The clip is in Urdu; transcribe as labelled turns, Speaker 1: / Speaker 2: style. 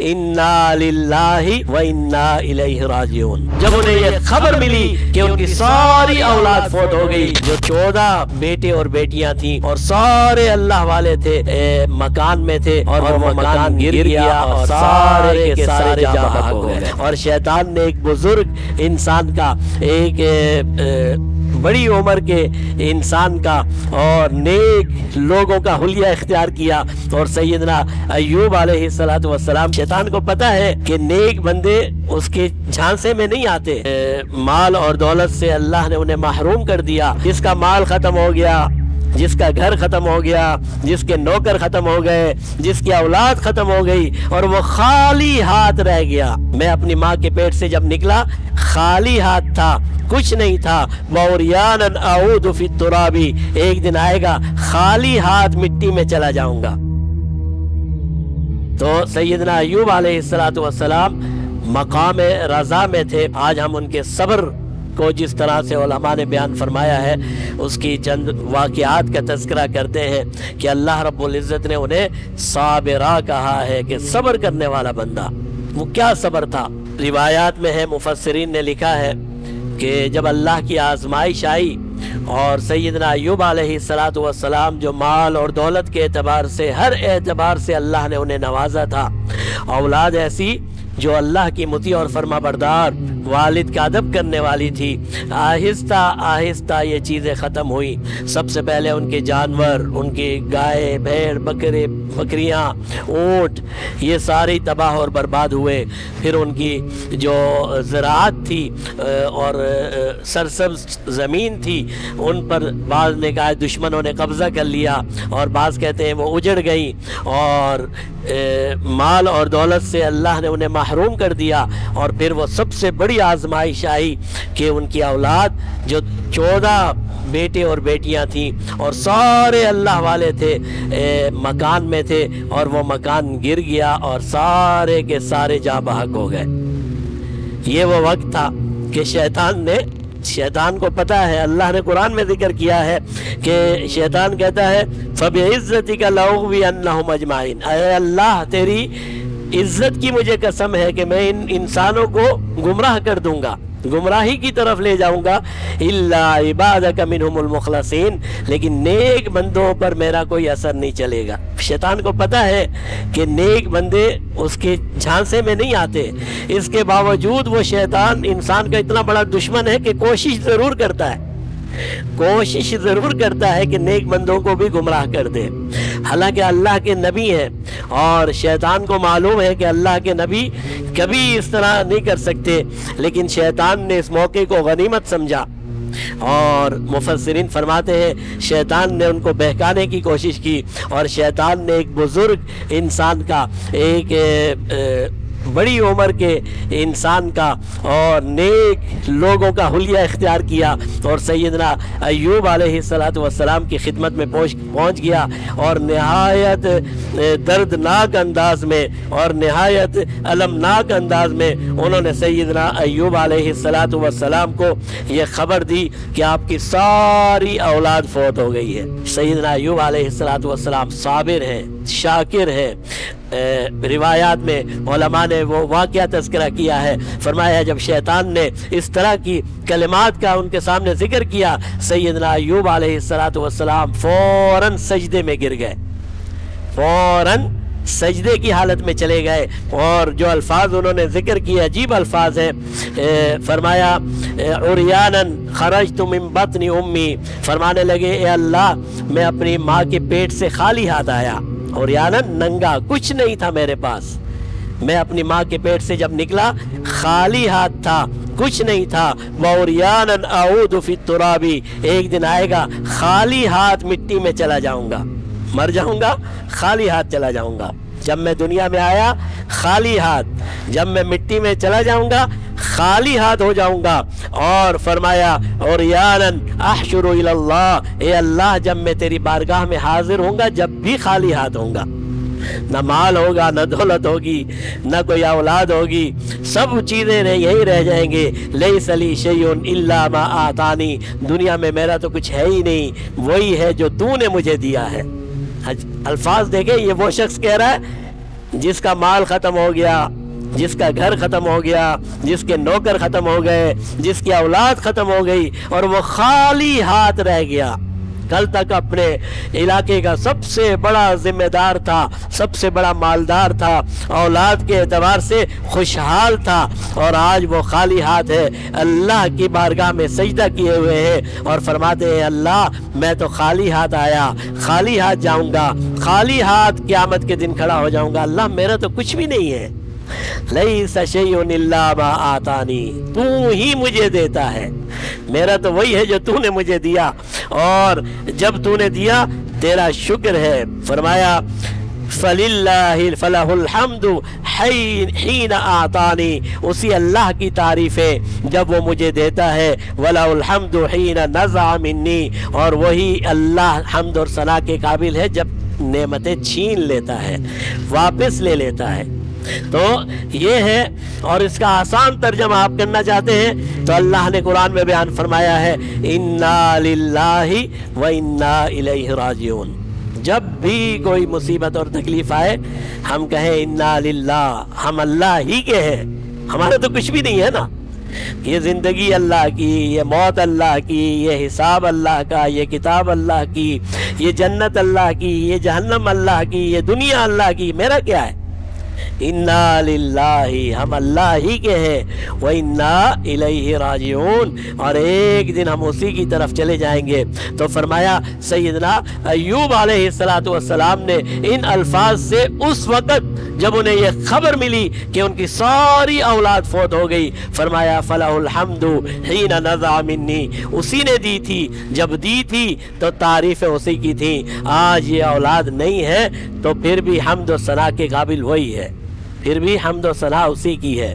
Speaker 1: انا للہ و انا الیہ راجعون۔ جب انہیں یہ خبر ملی کہ ان کی ساری اولاد فوت ہو گئی، جو 14 بیٹے اور بیٹیاں تھیں اور سارے اللہ والے تھے، مکان میں تھے، اور وہ مکان گر گیا اور سارے کے سارے جاں بحق ہو گئے۔ اور شیطان نے ایک بزرگ انسان کا، ایک بڑی عمر کے انسان کا اور نیک لوگوں کا حلیہ اختیار کیا، اور سیدنا ایوب علیہ السلام، شیطان کو پتا ہے کہ نیک بندے اس کے جھانسے میں نہیں آتے، مال اور دولت سے اللہ نے انہیں محروم کر دیا۔ جس کا مال ختم ہو گیا، جس کا گھر ختم ہو گیا، جس کے نوکر ختم ہو گئے، جس کی اولاد ختم ہو گئی، اور وہ خالی ہاتھ رہ گیا۔ میں اپنی ماں کے پیٹ سے جب نکلا خالی ہاتھ تھا، کچھ نہیں تھا۔ وَعُرْيَانًا أَعُودُ فِي التُّرَابِ، ایک دن آئے گا خالی ہاتھ مٹی میں چلا جاؤں گا۔ تو سیدنا ایوب علیہ السلام مقام رضا میں تھے۔ آج ہم ان کے صبر کو جس طرح سے علماء نے بیان فرمایا ہے، اس کی چند واقعات کا تذکرہ کرتے ہیں کہ اللہ رب العزت نے انہیں صابرہ کہا ہے، کہ صبر کرنے والا بندہ۔ وہ کیا صبر تھا؟ روایات میں ہے، مفسرین نے لکھا ہے کہ جب اللہ کی آزمائش آئی اور سیدنا ایوب علیہ السلام جو مال اور دولت کے اعتبار سے، ہر اعتبار سے اللہ نے انہیں نوازا تھا، اولاد ایسی جو اللہ کی مطیع اور فرما بردار، والد کا ادب کرنے والی تھی، آہستہ آہستہ یہ چیزیں ختم ہوئی۔ سب سے پہلے ان کے جانور، ان کی گائے، بھیڑ، بکریاں، اونٹ، یہ سارے تباہ اور برباد ہوئے۔ پھر ان کی جو زراعت تھی اور سرسبز زمین تھی، ان پر بعض نے کہا دشمنوں نے قبضہ کر لیا، اور بعض کہتے ہیں وہ اجڑ گئی، اور مال اور دولت سے اللہ نے انہیں محروم کر دیا۔ اور پھر وہ سب سے بڑی آزمائش آئی کہ ان کی اولاد جو 14 بیٹے اور بیٹیاں تھیں اور سارے اللہ والے تھے، مکان میں تھے، اور وہ مکان گر گیا اور سارے کے سارے جاں بحق ہو گئے۔ یہ وہ وقت تھا کہ شیطان کو پتا ہے، اللہ نے قرآن میں ذکر کیا ہے کہ شیطان کہتا ہے فَبِعِزَّتِكَ لَأُغْوِيَنَّهُمْ أَجْمَعِينَ، اے اللہ تیری عزت کی مجھے قسم ہے کہ میں ان انسانوں کو گمراہ کر دوں گا، گمراہی کی طرف لے جاؤں گا، الا عبادک منہم المخلصین، لیکن نیک بندوں پر میرا کوئی اثر نہیں چلے گا۔ شیطان کو پتا ہے کہ نیک بندے اس کے جھانسے میں نہیں آتے، اس کے باوجود وہ شیطان انسان کا اتنا بڑا دشمن ہے کہ کوشش ضرور کرتا ہے کہ نیک بندوں کو بھی گمراہ کر دے۔ حالانکہ اللہ کے نبی ہیں، اور شیطان کو معلوم ہے کہ اللہ کے نبی کبھی اس طرح نہیں کر سکتے، لیکن شیطان نے اس موقع کو غنیمت سمجھا، اور مفسرین فرماتے ہیں شیطان نے ان کو بہکانے کی کوشش کی، اور شیطان نے ایک بزرگ انسان کا، ایک بڑی عمر کے انسان کا اور نیک لوگوں کا حلیہ اختیار کیا، اور سیدنا ایوب علیہ السلام کی خدمت میں پہنچ گیا، اور نہایت دردناک انداز میں اور نہایت المناک انداز میں انہوں نے سیدنا ایوب علیہ السلام کو یہ خبر دی کہ آپ کی ساری اولاد فوت ہو گئی ہے۔ سیدنا ایوب علیہ السلام صابر ہیں، شاکر ہیں۔ روایات میں علماء نے وہ واقعہ تذکرہ کیا ہے، فرمایا جب شیطان نے اس طرح کی کلمات کا ان کے سامنے ذکر کیا، سیدنا ایوب علیہ السلام فوراً سجدے میں گر گئے، فوراً سجدے کی حالت میں چلے گئے، اور جو الفاظ انہوں نے ذکر کیے عجیب الفاظ ہیں۔ فرمایا عریاناً خرجت من بطن امی، فرمانے لگے اے اللہ میں اپنی ماں کے پیٹ سے خالی ہاتھ آیا، عریاناً ننگا، کچھ نہیں تھا میرے پاس، میں اپنی ماں کے پیٹ سے جب نکلا خالی ہاتھ تھا، کچھ نہیں تھا۔ وَعُرْيَانًا أَعُودُ فِي التُّرَابِ، ایک دن آئے گا خالی ہاتھ مٹی میں چلا جاؤں گا، مر جاؤں گا خالی ہاتھ چلا جاؤں گا۔ جب میں دنیا میں آیا خالی ہاتھ، جب میں مٹی میں چلا جاؤں گا خالی ہاتھ ہو جاؤں گا۔ اور فرمایا عریاناً احشر الی اللہ، اے اللہ جب میں تیری بارگاہ میں حاضر ہوں گا جب بھی خالی ہاتھ ہوں گا، نہ مال ہوگا، نہ دولت ہوگی، نہ کوئی اولاد ہوگی، سب چیزیں یہی رہ جائیں گے۔ لیس لی شیء الا ما آتانی، دنیا میں میرا تو کچھ ہے ہی نہیں، وہی ہے جو تو نے مجھے دیا ہے۔ الفاظ دیکھیں، یہ وہ شخص کہہ رہا ہے جس کا مال ختم ہو گیا، جس کا گھر ختم ہو گیا، جس کے نوکر ختم ہو گئے، جس کی اولاد ختم ہو گئی اور وہ خالی ہاتھ رہ گیا، کل تک اپنے علاقے کا سب سے بڑا ذمہ دار تھا، سب سے بڑا مالدار تھا، اولاد کے اعتبار سے خوشحال تھا، اور آج وہ خالی ہاتھ ہے، اللہ کی بارگاہ میں سجدہ کیے ہوئے ہیں اور فرماتے ہیں اللہ میں تو خالی ہاتھ آیا، خالی ہاتھ جاؤں گا، خالی ہاتھ قیامت کے دن کھڑا ہو جاؤں گا، اللہ میرا تو کچھ بھی نہیں ہے، لیس شیء الا ما آتانی، تو ہی مجھے دیتا ہے، میرا تو وہی ہے جو تو نے مجھے دیا، اور جب تو نے دیا تیرا شکر ہے۔ فرمایا فَلِلَّهِ فَلَهُ الْحَمْدُ حِينَ آتَانِي، اسی اللہ کی تعریف ہے جب وہ مجھے دیتا ہے، وَلَهُ الْحَمْدُ حِينَ نَزَعَ مِنِّي، اور وہی اللہ حمد اور ثنا کے قابل ہے جب نعمتیں چھین لیتا ہے، واپس لے لیتا ہے۔ تو یہ ہے، اور اس کا آسان ترجمہ آپ کرنا چاہتے ہیں تو اللہ نے قرآن میں بیان فرمایا ہے اِنَّا لِلَّهِ وَإِنَّا إِلَيْهِ راجعون، جب بھی کوئی مصیبت اور تکلیف آئے ہم کہیں اِنَّا لِلَّهِ، ہم اللہ ہی کے ہیں، ہمارا تو کچھ بھی نہیں ہے نا، یہ زندگی اللہ کی، یہ موت اللہ کی، یہ حساب اللہ کا، یہ کتاب اللہ کی، یہ جنت اللہ کی، یہ جہنم اللہ کی، یہ دنیا اللہ کی، میرا کیا ہے؟ اِنَّا لِلَّهِ، ہم اللہ ہی کے ہیں، وَإِنَّا إِلَيْهِ راجعون، اور ایک دن ہم اسی کی طرف چلے جائیں گے۔ تو فرمایا سیدنا ایوب علیہ السلام نے ان الفاظ سے اس وقت جب انہیں یہ خبر ملی کہ ان کی ساری اولاد فوت ہو گئی، فرمایا فَلَهُ الْحَمْدُ حِينَ نَزَعَ مِنِّي، اسی نے دی تھی، جب دی تھی تو تعریفیں اسی کی تھیں، آج یہ اولاد نہیں ہے تو پھر بھی حمد و ثنا کے قابل وہی ہے، پھر بھی حمد و ثنا اسی کی ہے۔